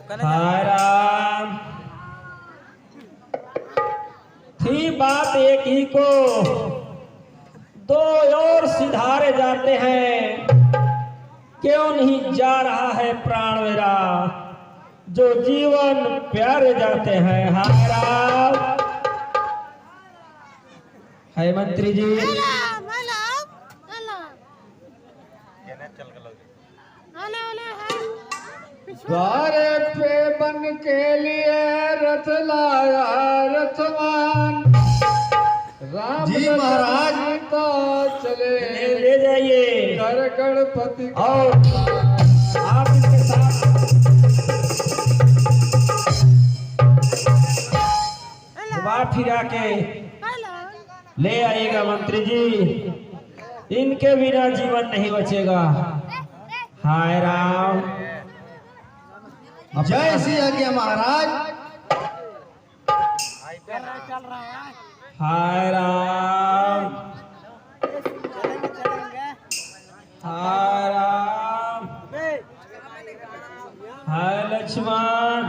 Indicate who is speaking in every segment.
Speaker 1: हाय राम। थी बात एक ही को दो और सिधारे जाते हैं, क्यों नहीं जा रहा है प्राण मेरा, जो जीवन प्यारे जाते हैं। हाय राम। हाय मंत्री जी।
Speaker 2: द्वारे पे बन के लिए रथ लाया रथवान राम
Speaker 1: जी महाराज।
Speaker 2: तो चले
Speaker 1: ले जाइए
Speaker 2: कर गणपति
Speaker 1: और आप इनके साथ घुमा फिरा के ले आइएगा मंत्री जी, इनके बिना जीवन नहीं बचेगा। हाय राम।
Speaker 2: जय श्री आज्ञा महाराज।
Speaker 1: हाय राम। हाय राम। हाय लक्ष्मण।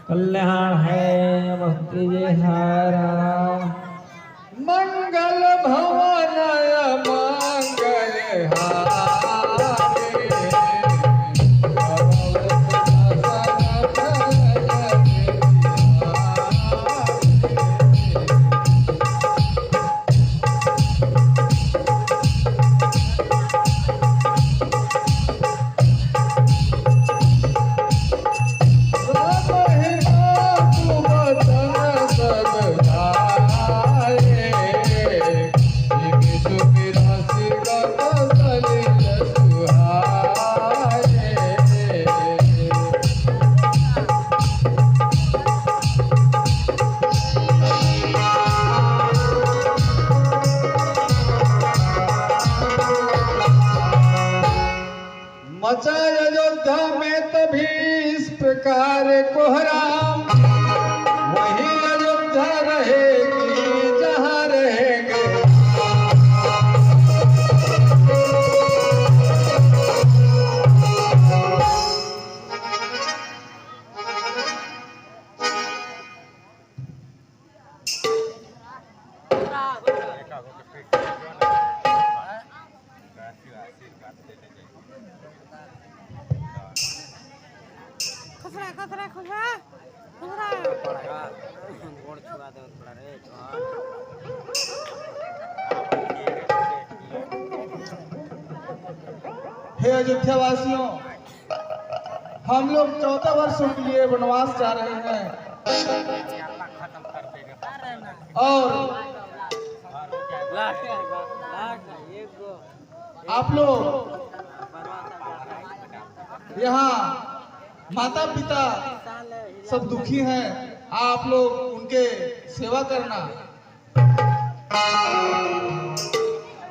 Speaker 1: कल्याण है मंत्री जी। हाय राम।
Speaker 2: मंगल भवन मंगल मचा अयोध्या में तभी इस प्रकार कोहराम, वही अयोध्या रहेगी जहाँ रहेंगे। हे अयोध्या वासियों, हम लोग 14 वर्षों के लिए वनवास जा रहे हैं और आप लोग यहाँ माता पिता सब दुखी हैं, आप लोग उनके सेवा करना।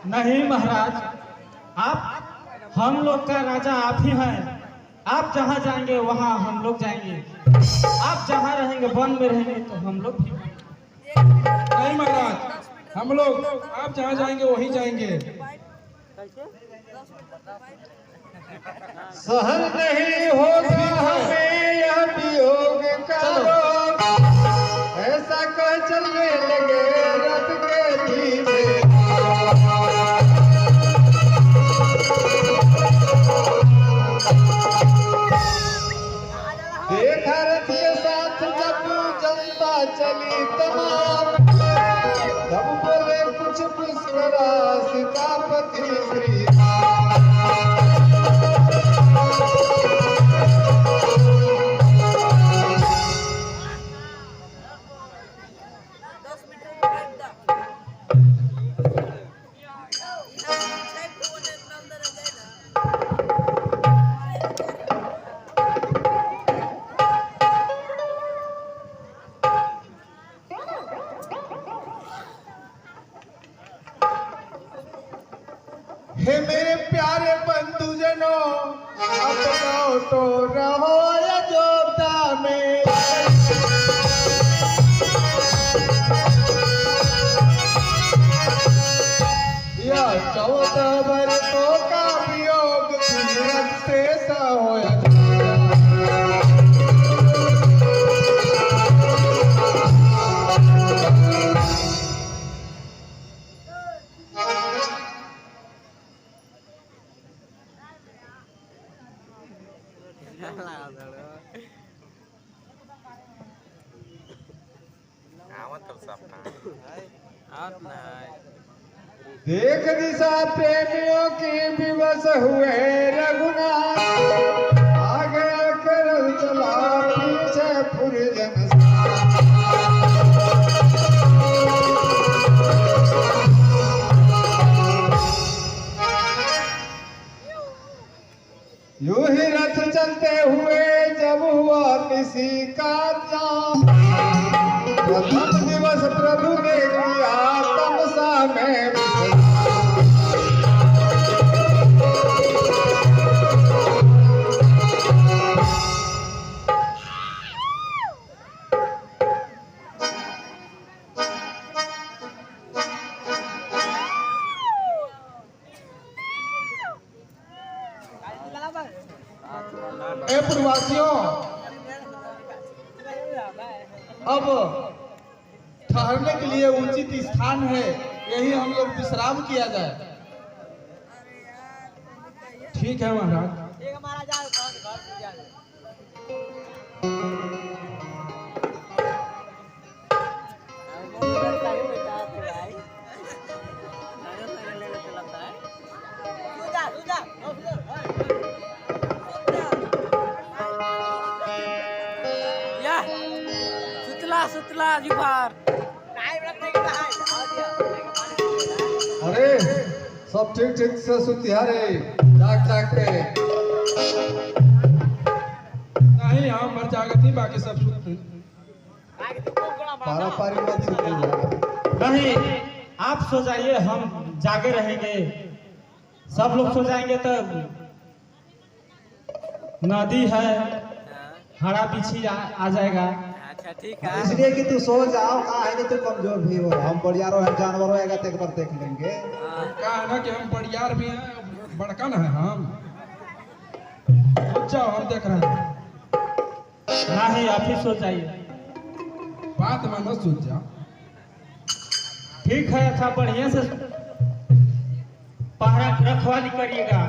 Speaker 1: नहीं महाराज, आप हम लोग का राजा आप ही हैं। आप जहाँ जाएंगे वहाँ हम लोग जाएंगे, आप जहाँ रहेंगे वन में रहेंगे तो हम लोग भी।
Speaker 2: नहीं महाराज, हम लोग आप जहाँ जाएंगे वहीं जाएंगे। सहन नहीं होगा हमें यह वियोग का रोग, ऐसा कह चलने लगे रथ के धीरे। देखा रथ के साथ जब जनता चली तमाम, तब बोले कुछ मुस्कुरा सीतापति श्री हे मेरे प्यारे बंधुजनों, अब लौटो रहो अयोध्या में। यह 14 वर्षों का वियोग सुन देख दिशा प्रेमियों की विवश हुए रघुनाथ, आगे करल चला पीछे पुरजन यूं ही रथ चलते हुए जब हुआ किसी का नाम, प्रथम दिवस प्रभु ने किया तमसा में विश्राम। ए प्रवासियों, अब ठहरने के लिए उचित स्थान है, यही हम लोग विश्राम किया जाए।
Speaker 1: ठीक है महाराज।
Speaker 3: सुतला जुबार
Speaker 2: अरे सब ठीक ठीक से सुतिया रे, जाग जाग के।
Speaker 1: नहीं हम मर जागती, बाकी सब सुनते।
Speaker 2: पारा पारी मत सुतिया।
Speaker 1: नहीं आप सो जाइए, हम जागे रहेंगे। सब लोग सो जाएंगे तो नदी है, हरा पीछी आ जाएगा।
Speaker 3: अच्छा ठीक है।
Speaker 2: इसलिए कि तू सो जाओ, का है कि तू कमजोर भी हो, हम बढ़िया हैं, जानवर होएगा तो एक बार देख लेंगे।
Speaker 1: क्या है ना कि हम बढ़ियार भी हैं, बड़कन है हम। जाओ हम देख रहे हैं। नहीं आप ही सो जाइए, बात में मत सोच जाओ। ठीक है, अच्छा बढ़िया से पहरा रखवाली करिएगा।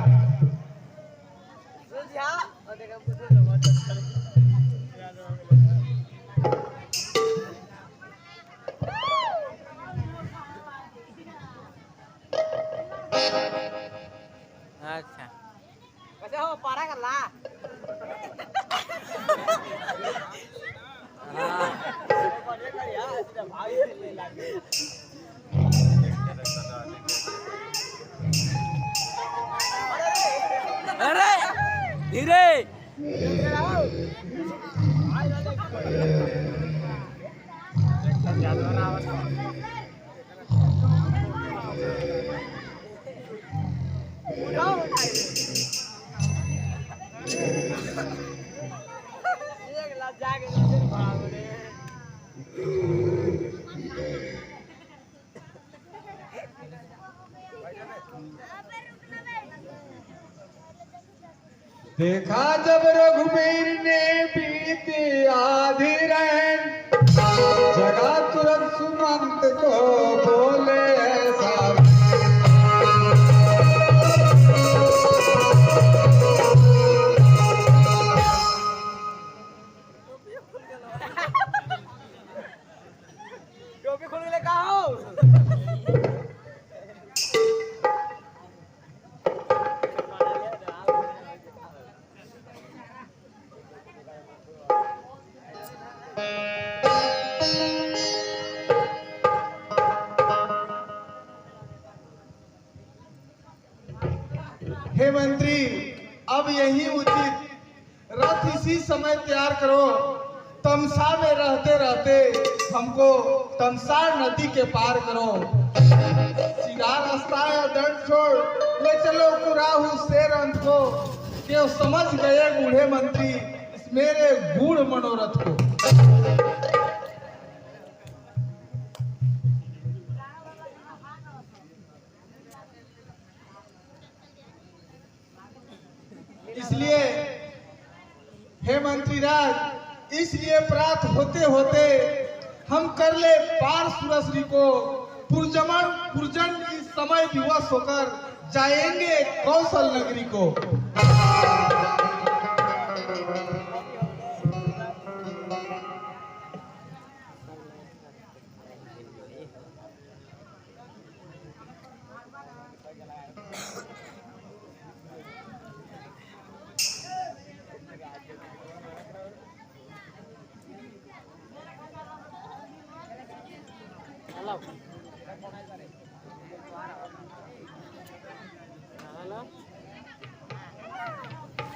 Speaker 3: अच्छा कैसे हो पारा कर ला। अरे धीरे
Speaker 2: देखा जब रघुवीर ने बीती आधी रैन, जगा तुरंत सुमंत को बोले ऐसा।
Speaker 3: टोपी खोल ले कहा हो।
Speaker 2: हे मंत्री, अब यही उचित, रथ इसी समय तैयार करो। तमसा में रहते रहते हमको तमसार नदी के पार करो। सीधा रास्ता या दंड छोड़ ले चलो कुराहू शेर अंत को, कि समझ गए बूढ़े मंत्री इस मेरे गूढ़ मनोरथ को। इसलिए हे मंत्री राज, इसलिए प्राप्त होते होते हम कर ले पार सुरश्री को। पुरजन इस समय विवश होकर जाएंगे कौशल नगरी को।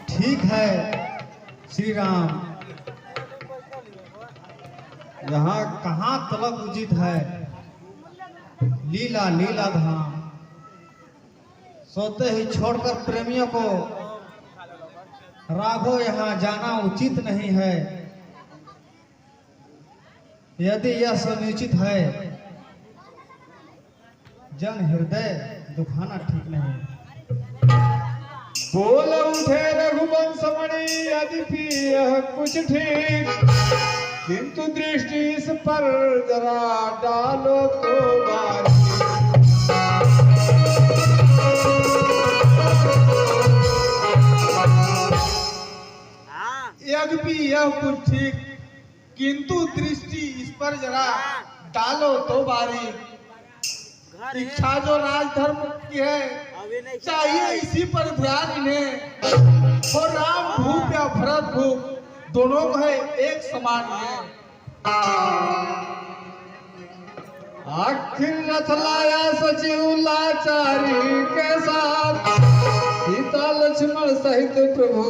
Speaker 4: ठीक है श्री राम, यहाँ कहाँ तलक उचित है। लीला लीला धाम सोते ही छोड़कर प्रेमियों को राघो यहाँ जाना उचित नहीं है। यदि यह सुनिश्चित है, जन हृदय दुखाना ठीक नहीं।
Speaker 5: बोल उठे रघुवंश मणि यद्यपि यह कुछ ठीक, किंतु दृष्टि इस पर जरा डालो तो बारी।
Speaker 2: यद्यपि यह कुछ ठीक, किंतु दृष्टि इस पर जरा डालो तो बारी। इच्छा जो राजधर्म की है, चाहिए इसी पर ध्यान इन्हें। और राम भूप या भरत भूप दोनों को है एक समान है।
Speaker 5: आखिर रथ लाया सचिव लाचारी के साथ, सीता लक्ष्मण सहित प्रभु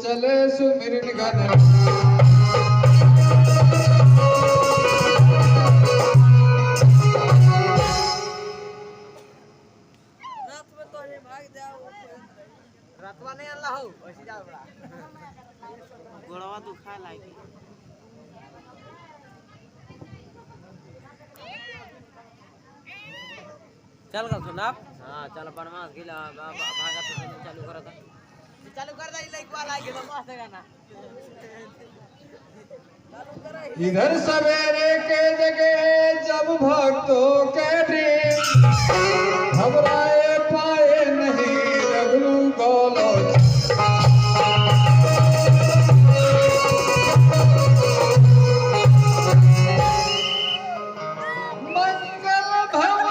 Speaker 5: चले सुमिरन घन।
Speaker 3: रतवा नहीं अल्लाह हो वैसे जा बड़ा गोड़वा दुखा लागी। चल कर सुना। हां चल बनवास गिला भागा तो चालू कर दे। चालू कर दे लाइक वाला के मस्त गाना।
Speaker 5: इधर सवेरे के जगह जब भक्तों के ड्रीम, घबराए पाए नहीं रघु गोलो। मंगल भवन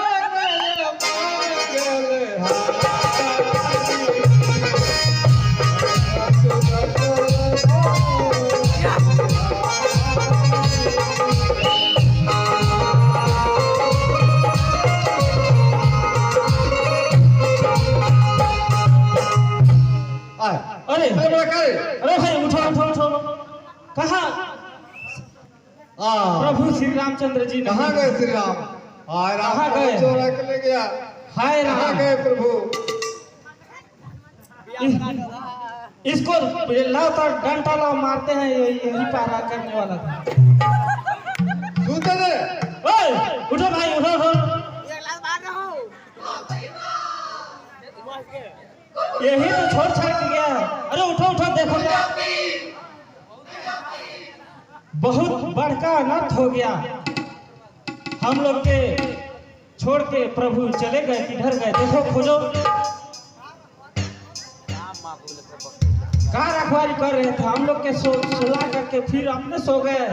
Speaker 1: अरे भाई उठो उठो उठो। कहाँ प्रभु श्री रामचंद्र जी ने
Speaker 5: कहाँ गए श्री राम?
Speaker 1: कहाँ गए?
Speaker 5: चोरा के ले गया।
Speaker 1: हाय
Speaker 5: कहाँ
Speaker 1: राम,
Speaker 5: गए प्रभु?
Speaker 1: इसको लाओ तो डंडा लाओ मारते हैं, यही पारा करने वाला था।
Speaker 5: सुनते थे?
Speaker 1: ओए उठो भाई उठो उठो।
Speaker 3: एक लाख मार रहा हूं।
Speaker 1: यही तो छोड़ छाड़ के गया। अरे उठो उठो, देखो बहुत बड़का अनर्थ हो गया। हम लोग के छोड़ के प्रभु चले गए, किधर गए देखो खोजो। कहाँ रखवारी कर रहे थे हम लोग के सुला करके फिर अपने सो गए।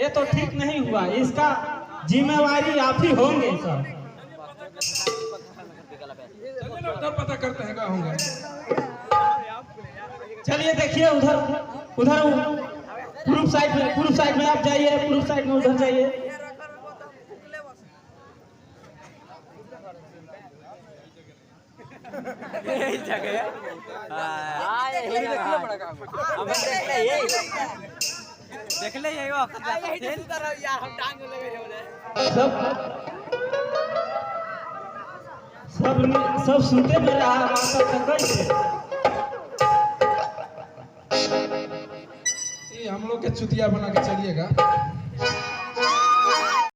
Speaker 1: ये तो ठीक नहीं हुआ, इसका जिम्मेवारी आप ही होंगे सर।
Speaker 5: उधर पता करते हैं कहाँ होंगे।
Speaker 1: चलिए देखिए उधर उधर पूर्व साइड में आप जाइए, पूर्व साइड में उधर जाइए।
Speaker 3: यही जगह हां यही देखिए बड़ा काम अब देख ले यही वक्त यही तरह यार हम टांग लगे रे।
Speaker 1: सब सुनते में रहा माता का कैसे।
Speaker 5: ये हम लोग के चुतिया बना के चलिएगा।